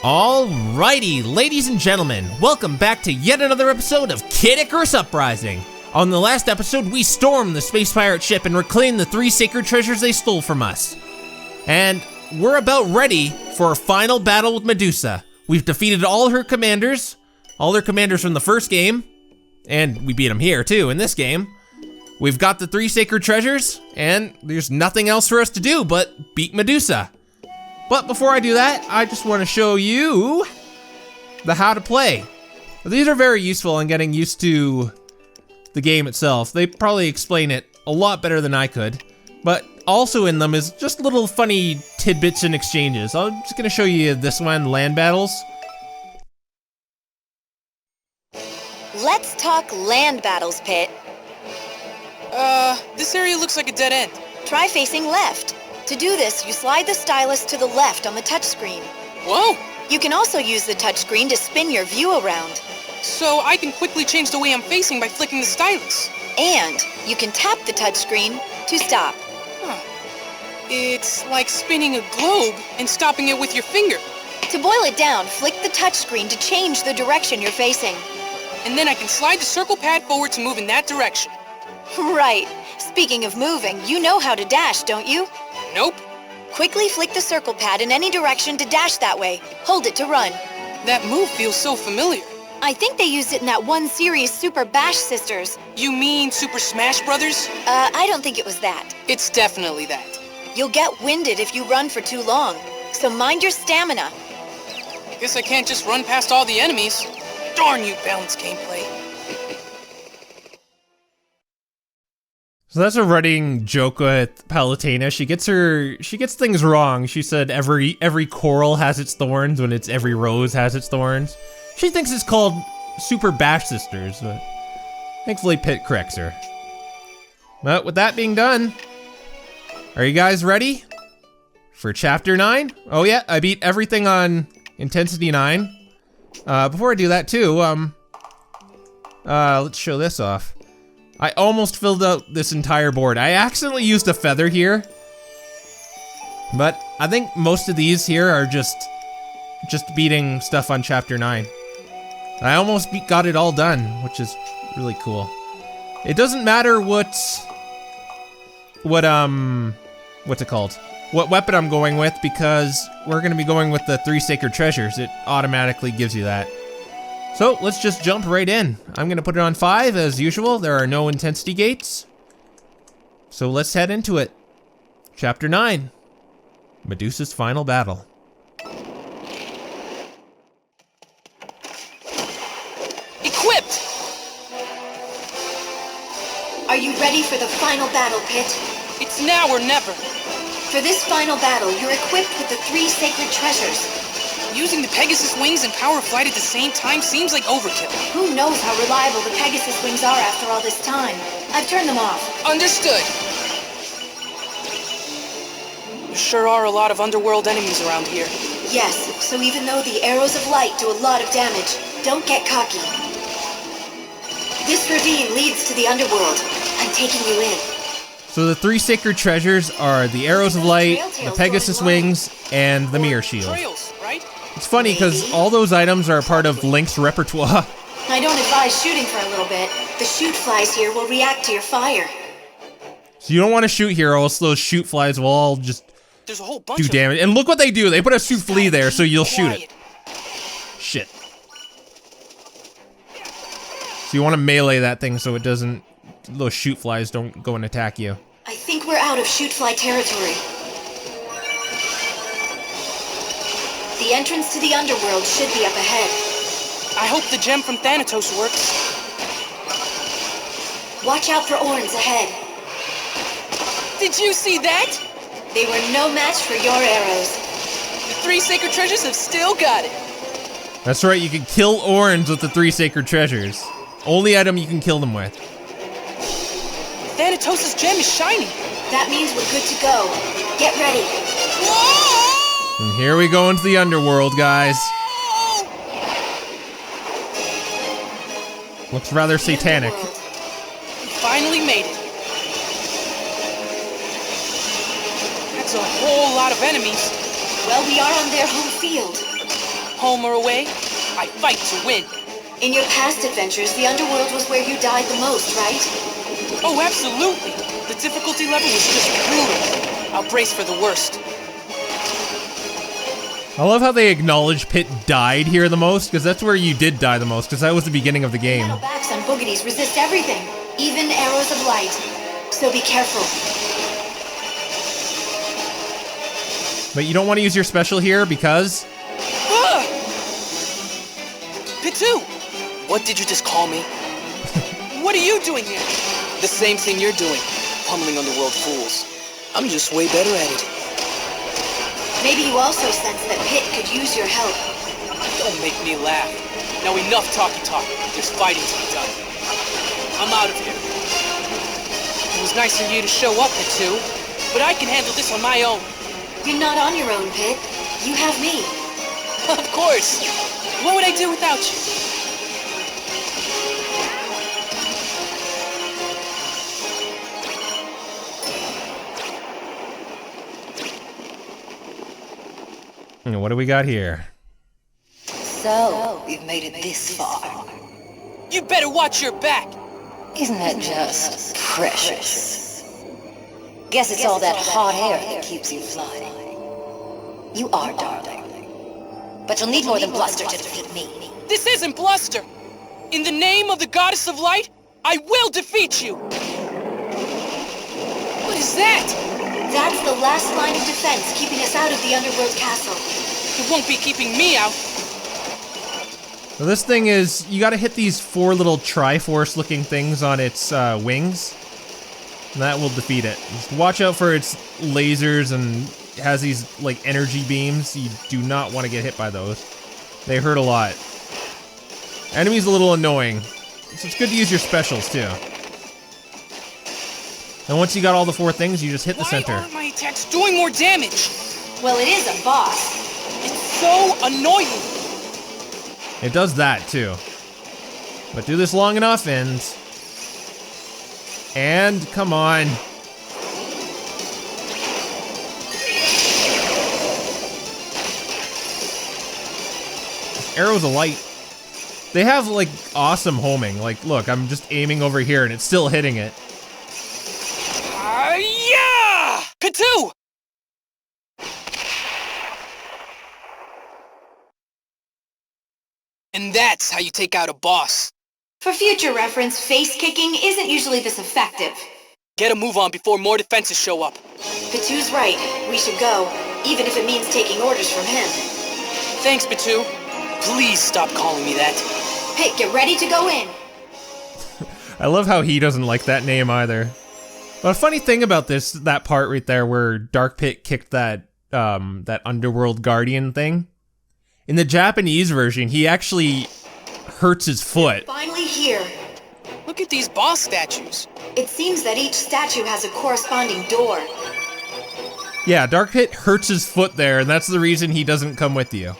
Alrighty, ladies and gentlemen, welcome back to yet another episode of Icarus Uprising. On the last episode, we stormed the space pirate ship and reclaimed the 3 sacred treasures they stole from us. And we're about ready for a final battle with Medusa. We've defeated all her commanders from the first game, and we beat them here too in this game. We've got the 3 sacred treasures, and there's nothing else for us to do but beat Medusa. But before I do that, I just want to show you the how to play. These are very useful in getting used to the game itself. They probably explain it a lot better than I could, but also in them is just little funny tidbits and exchanges. I'm just gonna show you this one, land battles. Let's talk land battles, Pit. This area looks like a dead end. Try facing left. To do this, you slide the stylus to the left on the touchscreen. Whoa! You can also use the touchscreen to spin your view around. So I can quickly change the way I'm facing by flicking the stylus. And you can tap the touchscreen to stop. Huh. It's like spinning a globe and stopping it with your finger. To boil it down, flick the touchscreen to change the direction you're facing. And then I can slide the circle pad forward to move in that direction. Right. Speaking of moving, you know how to dash, don't you? Nope. Quickly flick the circle pad in any direction to dash that way. Hold it to run. That move feels so familiar. I think they used it in that one series, Super Bash Sisters. You mean Super Smash Brothers? I don't think it was that. It's definitely that. You'll get winded if you run for too long, so mind your stamina. Guess I can't just run past all the enemies. Darn you, balanced gameplay. So that's a running joke with Palutena. She gets things wrong. She said every coral has its thorns when it's every rose has its thorns. She thinks it's called Super Bash Sisters, but thankfully Pit corrects her. But with that being done, are you guys ready for Chapter 9? Oh yeah, I beat everything on Intensity 9. Before I do that too, let's show this off. I almost filled out this entire board. I accidentally used a feather here, but I think most of these here are just beating stuff on Chapter 9. I almost got it all done, which is really cool. It doesn't matter what's it called? What weapon I'm going with, because we're gonna be going with the 3 sacred treasures. It automatically gives you that. So let's just jump right in. I'm gonna put it on 5 as usual. There are no intensity gates. So let's head into it. Chapter 9, Medusa's final battle. Equipped! Are you ready for the final battle, Pit? It's now or never. For this final battle, you're equipped with the 3 sacred treasures. Using the Pegasus wings and power of flight at the same time seems like overkill. Who knows how reliable the Pegasus wings are after all this time? I've turned them off. Understood. There sure are a lot of Underworld enemies around here. Yes, so even though the arrows of light do a lot of damage, don't get cocky. This ravine leads to the Underworld. I'm taking you in. So the 3 sacred treasures are the arrows of light, the Pegasus wings, and the mirror shield. Trails, right? It's funny because all those items are a part of Link's repertoire. I don't advise shooting for a little bit. The shoot flies here will react to your fire. So you don't want to shoot here, or else those shoot flies will all just There's a whole bunch do of damage. And look what they do. They put a shoot flea there, so you'll shoot it. Shit. So you want to melee that thing so it doesn't, those shoot flies don't go and attack you. I think we're out of shoot fly territory. The entrance to the Underworld should be up ahead. I hope the gem from Thanatos works. Watch out for Orns ahead. Did you see that? They were no match for your arrows. The 3 sacred treasures have still got it. That's right, you can kill Orns with the 3 sacred treasures. Only item you can kill them with. Thanatos' gem is shining. That means we're good to go. Get ready. Whoa! And here we go into the Underworld, guys. Looks rather satanic. We finally made it. That's a whole lot of enemies. Well, we are on their home field. home or away, I fight to win. In your past adventures, the Underworld was where you died the most, right? Oh, absolutely. The difficulty level was just brutal. I'll brace for the worst. I love how they acknowledge Pit died here the most, because that's where you did die the most, because that was the beginning of the game. Metal backs on boogeties resist everything, even arrows of light. So be careful. But you don't want to use your special here because... Pitu! What did you just call me? What are you doing here? The same thing you're doing, pummeling Underworld fools. I'm just way better at it. Maybe you also sense that Pit could use your help. Don't make me laugh. Now enough talky-talk. There's fighting to be done. I'm out of here. It was nice of you to show up, Pitu, but I can handle this on my own. You're not on your own, Pit. You have me. Of course. What would I do without you? What do we got here? So, we've made it this far. You better watch your back. Isn't that just precious? Guess it's all that hot air that keeps you flying. You are, darling. But you'll need more than bluster to defeat me. This isn't bluster. In the name of the Goddess of Light, I will defeat you. What is that? That's the last line of defense keeping us out of the Underworld castle. It won't be keeping me out. So this thing is, you gotta hit these 4 little Triforce looking things on its wings. And that will defeat it. Just watch out for its lasers, and it has these like energy beams. You do not want to get hit by those. They hurt a lot. Enemy's a little annoying. So it's good to use your specials too. And once you got all the 4 things, you just hit the center. Why aren't my attacks doing more damage? Well, it is a boss. It's so annoying. It does that too. But do this long enough and come on. Arrows of light. They have like awesome homing. Like, look, I'm just aiming over here and it's still hitting it. Yeah! Pitu! And that's how you take out a boss. For future reference, face kicking isn't usually this effective. Get a move on before more defenses show up. Pitu's right. We should go, even if it means taking orders from him. Thanks, Pitu. Please stop calling me that. Pit, get ready to go in. I love how he doesn't like that name either. But a funny thing about that part right there where Dark Pit kicked that Underworld Guardian thing. In the Japanese version, he actually hurts his foot. Finally here. Look at these boss statues. It seems that each statue has a corresponding door. Yeah, Dark Pit hurts his foot there, and that's the reason he doesn't come with you.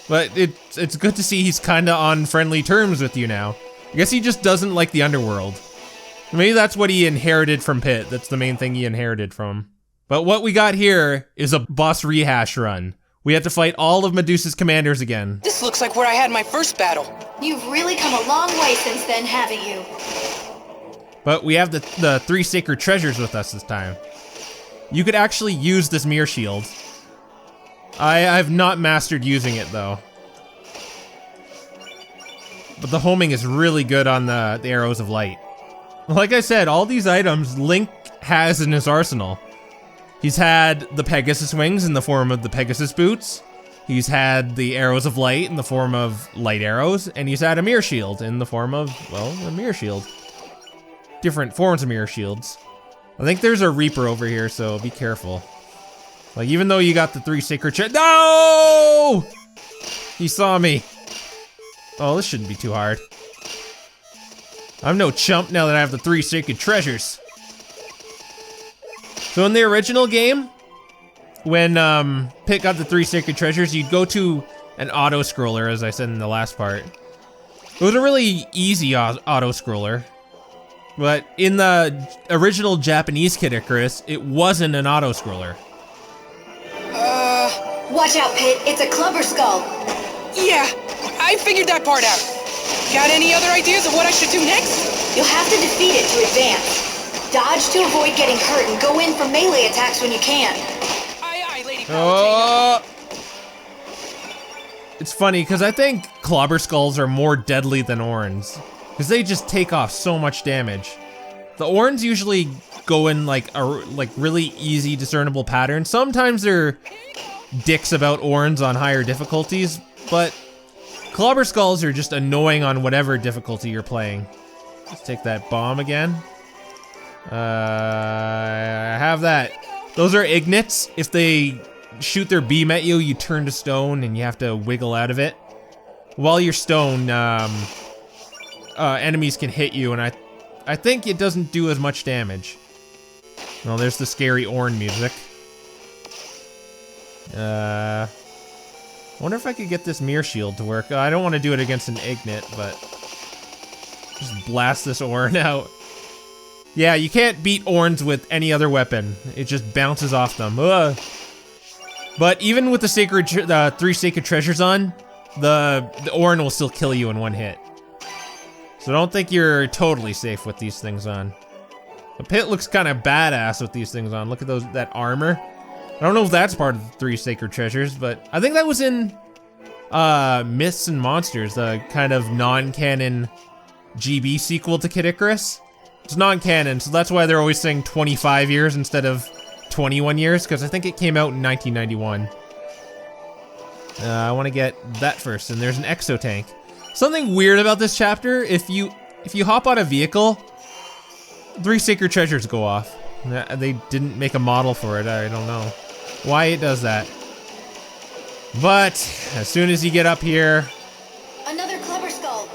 But it's good to see he's kinda on friendly terms with you now. I guess he just doesn't like the Underworld. Maybe that's what he inherited from Pit. That's the main thing he inherited from. But what we got here is a boss rehash run. We have to fight all of Medusa's commanders again. This looks like where I had my first battle. You've really come a long way since then, haven't you? But we have the 3 sacred treasures with us this time. You could actually use this mirror shield. I've not mastered using it though. But the homing is really good on the arrows of light. Like I said, all these items Link has in his arsenal. He's had the Pegasus wings in the form of the Pegasus boots. He's had the arrows of light in the form of light arrows. And he's had a mirror shield in the form of, well, a mirror shield. Different forms of mirror shields. I think there's a Reaper over here, so be careful. Like, even though you got the 3 sacred treasures— No! He saw me. Oh, this shouldn't be too hard. I'm no chump now that I have the 3 sacred treasures. So in the original game, when Pit got the 3 sacred treasures, you'd go to an auto-scroller, as I said in the last part. It was a really easy auto-scroller. But in the original Japanese Kid Icarus, it wasn't an auto-scroller. Watch out, Pit. It's a clubber skull. Yeah, I figured that part out. Got any other ideas of what I should do next? You'll have to defeat it to advance. Dodge to avoid getting hurt and go in for melee attacks when you can. Aye, Lady Oh! It's funny, because I think clobber skulls are more deadly than Orns. Because they just take off so much damage. The Orns usually go in like really easy discernible patterns. Sometimes they're dicks about Orns on higher difficulties, but clobber skulls are just annoying on whatever difficulty you're playing. Let's take that bomb again. I have that. Those are ignits. If they shoot their beam at you, you turn to stone and you have to wiggle out of it. While you're stone, enemies can hit you, and I think it doesn't do as much damage. Well, there's the scary Orn music. I wonder if I could get this mirror shield to work. I don't want to do it against an ignit, but just blast this Orn out. Yeah, you can't beat Orns with any other weapon. It just bounces off them. Ugh. But even with the 3 sacred treasures on, the Orn will still kill you in one hit. So don't think you're totally safe with these things on. The Pit looks kind of badass with these things on. Look at that armor. I don't know if that's part of the 3 sacred treasures, but I think that was in Myths and Monsters, the kind of non-canon GB sequel to Kid Icarus. It's non-canon, so that's why they're always saying 25 years instead of 21 years, because I think it came out in 1991. I want to get that first, and there's an exo tank. Something weird about this chapter, if you hop on a vehicle, 3 sacred treasures go off. They didn't make a model for it, I don't know why it does that. But as soon as you get up here... Another clubber skull.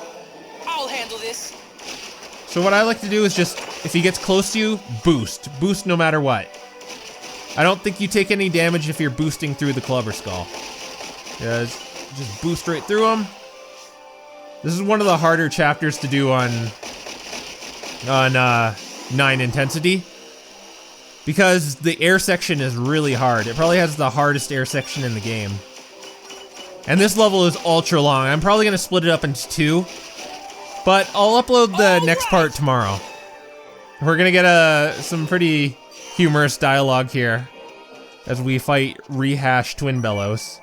I'll handle this. So what I like to do is just, if he gets close to you, boost. Boost no matter what. I don't think you take any damage if you're boosting through the clubber skull. Just boost right through him. This is one of the harder chapters to do on 9 intensity. Because the air section is really hard. It probably has the hardest air section in the game. And this level is ultra long. I'm probably gonna split it up into 2. But I'll upload the next part tomorrow. We're gonna get some pretty humorous dialogue here as we fight Rehash Twin Bellows.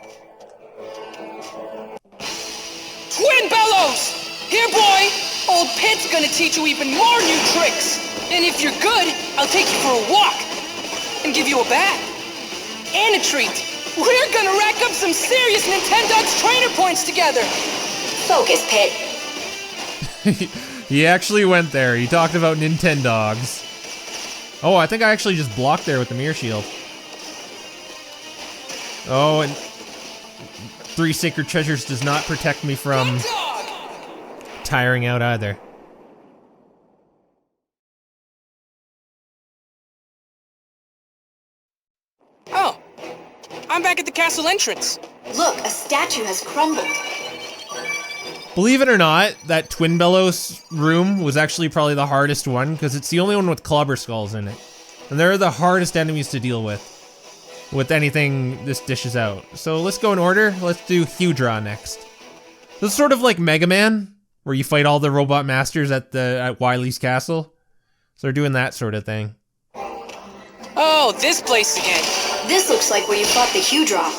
Twin Bellows! Here, boy! Old Pit's gonna teach you even more new tricks! And if you're good, I'll take you for a walk! And give you a bath! And a treat! We're gonna rack up some serious Nintendogs trainer points together! Focus, Pit. He actually went there. He talked about Nintendogs. Oh, I think I actually just blocked there with the mirror shield. Oh, and 3 sacred treasures does not protect me from tiring out either. Oh, I'm back at the castle entrance. Look, a statue has crumbled. Believe it or not, that Twin Bellows room was actually probably the hardest one, because it's the only one with clobber skulls in it. And they're the hardest enemies to deal with anything this dishes out. So let's go in order. Let's do Hugh Draws next. This is sort of like Mega Man, where you fight all the robot masters at Wily's castle. So they're doing that sort of thing. Oh, this place again. This looks like where you fought the Hugh Draws.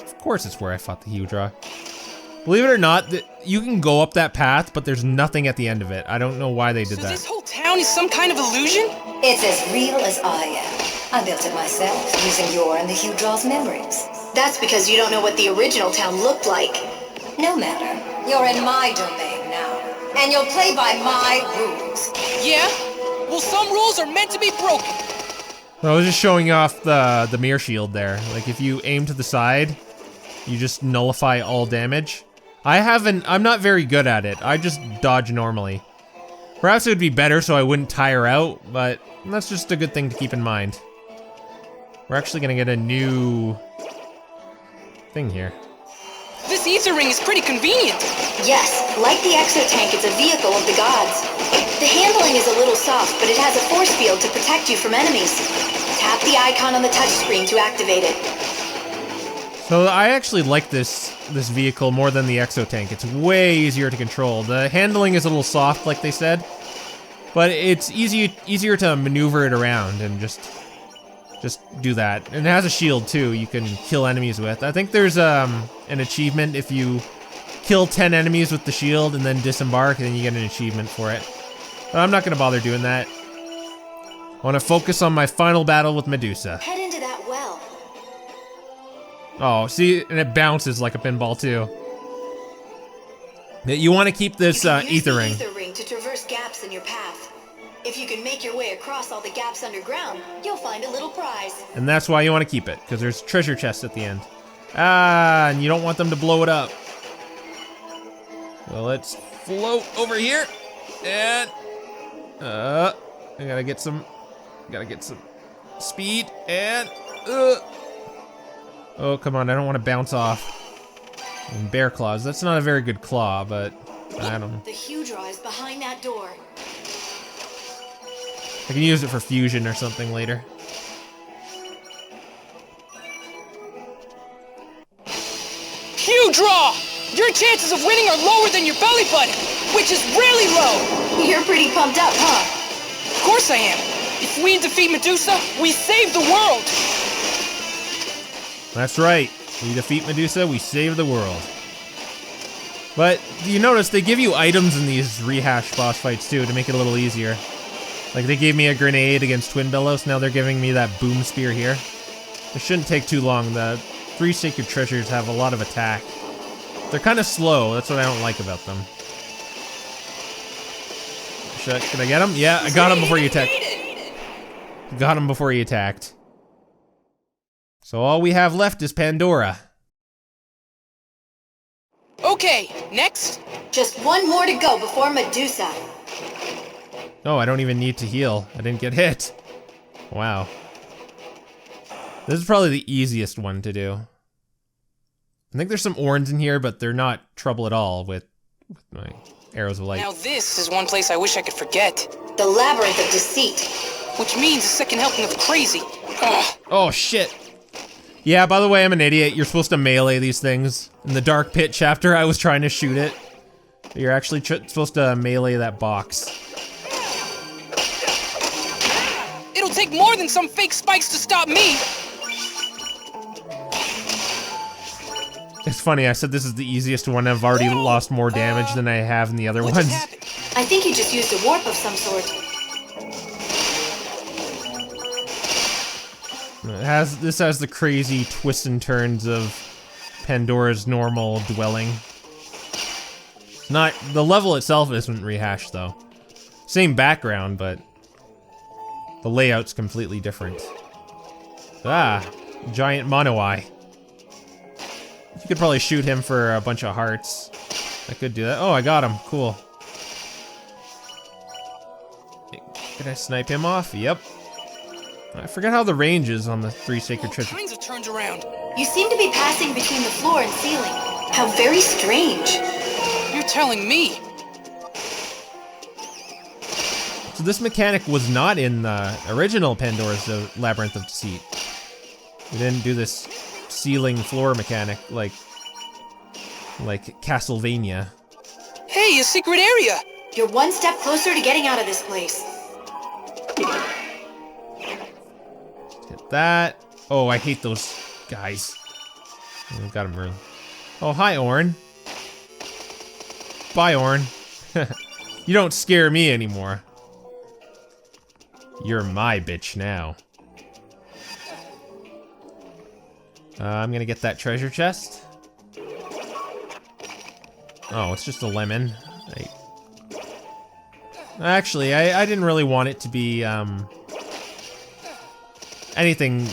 Of course it's where I fought the Hugh Draws. Believe it or not, you can go up that path, but there's nothing at the end of it. I don't know why they did So that. this whole town is some kind of illusion? It's as real as I am. I built it myself, using your and the Hugh Draws memories. That's because you don't know what the original town looked like. No matter. You're in my domain now. And you'll play by my rules. Yeah? Well, some rules are meant to be broken. I was just showing off the mirror shield there. Like, if you aim to the side, you just nullify all damage. I'm not very good at it. I just dodge normally. Perhaps it would be better so I wouldn't tire out, but that's just a good thing to keep in mind. We're actually gonna get a new thing here. This ether ring is pretty convenient. Yes, like the exotank, it's a vehicle of the gods. The handling is a little soft, but it has a force field to protect you from enemies. Tap the icon on the touchscreen to activate it. So I actually like this vehicle more than the exo tank. It's way easier to control. The handling is a little soft, like they said, but it's easier to maneuver it around and just do that. And it has a shield too you can kill enemies with. I think there's an achievement if you kill 10 enemies with the shield and then disembark, and then you get an achievement for it. But I'm not gonna bother doing that. I wanna focus on my final battle with Medusa. Head into that well. Oh, see, and it bounces like a pinball too. You wanna keep this You can use ether the ring. ether ring to traverse gaps in your path. If you can make your way across all the gaps underground, you'll find a little prize. And that's why you wanna keep it, because there's treasure chests at the end. Ah, and you don't want them to blow it up. Well, let's float over here, and I gotta get some speed, and oh, come on, I don't want to bounce off. And bear claws, that's not a very good claw, but I don't know. The Hugh Draws is behind that door. I can use it for fusion or something later. Hugh Draw! Your chances of winning are lower than your belly button, which is really low! You're pretty pumped up, huh? Of course I am. If we defeat Medusa, we save the world! That's right. We defeat Medusa, we save the world. But you notice they give you items in these rehashed boss fights too to make it a little easier. Like they gave me a grenade against Twin Bellows, now they're giving me that boom spear here. It shouldn't take too long. The 3 sacred treasures have a lot of attack. They're kind of slow, that's what I don't like about them. Can I get him? Yeah, I got him before he attacked. Got him before he attacked. So all we have left is Pandora. Okay, next. Just one more to go before Medusa. Oh, I don't even need to heal. I didn't get hit. Wow. This is probably the easiest one to do. I think there's some orange in here, but they're not trouble at all with my arrows of light. Now this is one place I wish I could forget. The Labyrinth of Deceit. Which means a second helping of crazy. Ugh. Oh, shit. Yeah, by the way, I'm an idiot. You're supposed to melee these things. In the Dark Pit chapter, I was trying to shoot it. You're actually supposed to melee that box. It'll take more than some fake spikes to stop me. It's funny, I said this is the easiest one. I've already lost more damage than I have in the other What ones. just happened? I think you just used a warp of some sort. This has the crazy twists and turns of Pandora's normal dwelling. The level itself isn't rehashed though. Same background, but the layout's completely different. Ah, giant mono eye. You could probably shoot him for a bunch of hearts. I could do that. Oh, I got him. Cool. Can I snipe him off? Yep. I forget how the range is on the 3 sacred All treasures. kinds of turns around. You seem to be passing between the floor and ceiling. How very strange. You're telling me. So this mechanic was not in the original Pandora's Labyrinth of Deceit. We didn't do this ceiling floor mechanic like Castlevania. Hey, a secret area. You're one step closer to getting out of this place. Hit that. Oh, I hate those guys. Oh, got him early. Oh, hi, Orn. Bye, Orn. You don't scare me anymore. You're my bitch now. I'm gonna get that treasure chest. Oh, it's just a lemon. Actually, I didn't really want it to be, anything,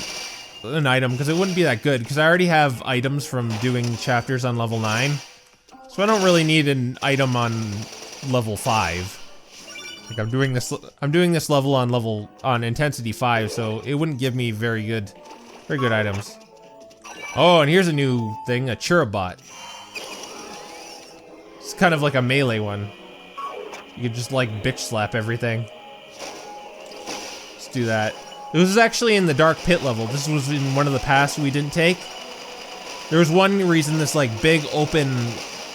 an item, because it wouldn't be that good, because I already have items from doing chapters on level 9. So I don't really need an item on level 5. Like I'm doing this level on intensity 5, so it wouldn't give me very good items. Oh, and here's a new thing, a Churabot. It's kind of like a melee one. You could just like bitch slap everything. Let's do that. This was actually in the Dark Pit level. This was in one of the paths we didn't take. There was one reason this like big open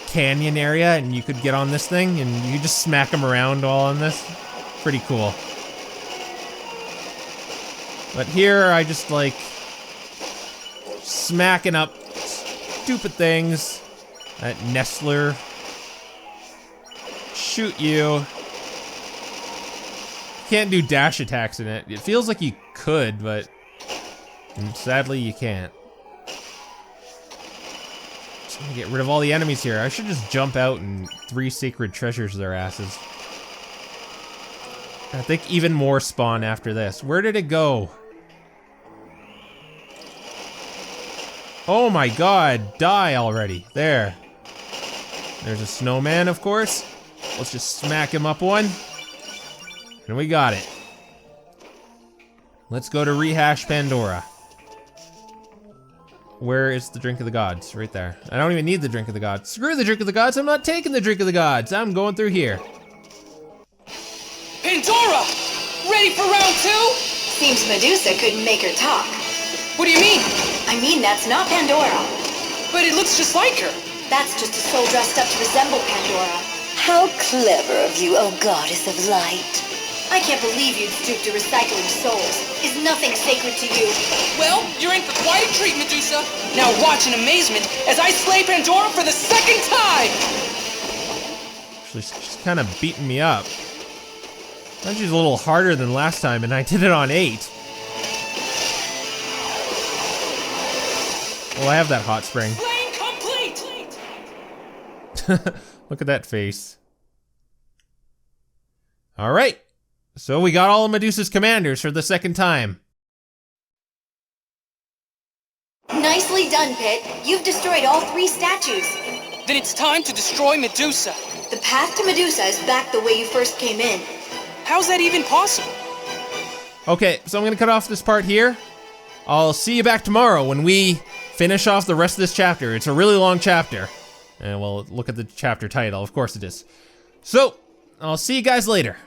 canyon area and you could get on this thing and you just smack them around all on this. Pretty cool. But here I just like smacking up stupid things. That Nestler. Shoot you. Can't do dash attacks in it. It feels like you could, but sadly you can't. Just gonna get rid of all the enemies here. I should just jump out and 3 sacred treasures their asses. I think even more spawn after this. Where did it go? Oh my god, die already. There. There's a snowman, of course. Let's just smack him up one. And we got it. Let's go to Rehash Pandora. Where is the Drink of the Gods? Right there. I don't even need the Drink of the Gods. Screw the Drink of the Gods, I'm not taking the Drink of the Gods. I'm going through here. Pandora! Ready for round 2? Seems Medusa couldn't make her talk. What do you mean? I mean, that's not Pandora. But it looks just like her. That's just a soul dressed up to resemble Pandora. How clever of you, oh goddess of light. I can't believe you'd stoop to recycling souls. Is nothing sacred to you? Well, you're in for quite a treat, Medusa. Now watch in amazement as I slay Pandora for the 2nd time! She's kind of beating me up. I think she's a little harder than last time, and I did it on 8. Well, I have that hot spring. Flame complete! Look at that face. All right. So we got all of Medusa's commanders for the 2nd time. Nicely done, Pit. You've destroyed all 3 statues. Then it's time to destroy Medusa. The path to Medusa is back the way you first came in. How's that even possible? Okay, so I'm gonna cut off this part here. I'll see you back tomorrow when we finish off the rest of this chapter. It's a really long chapter. And we'll look at the chapter title, of course it is. So, I'll see you guys later.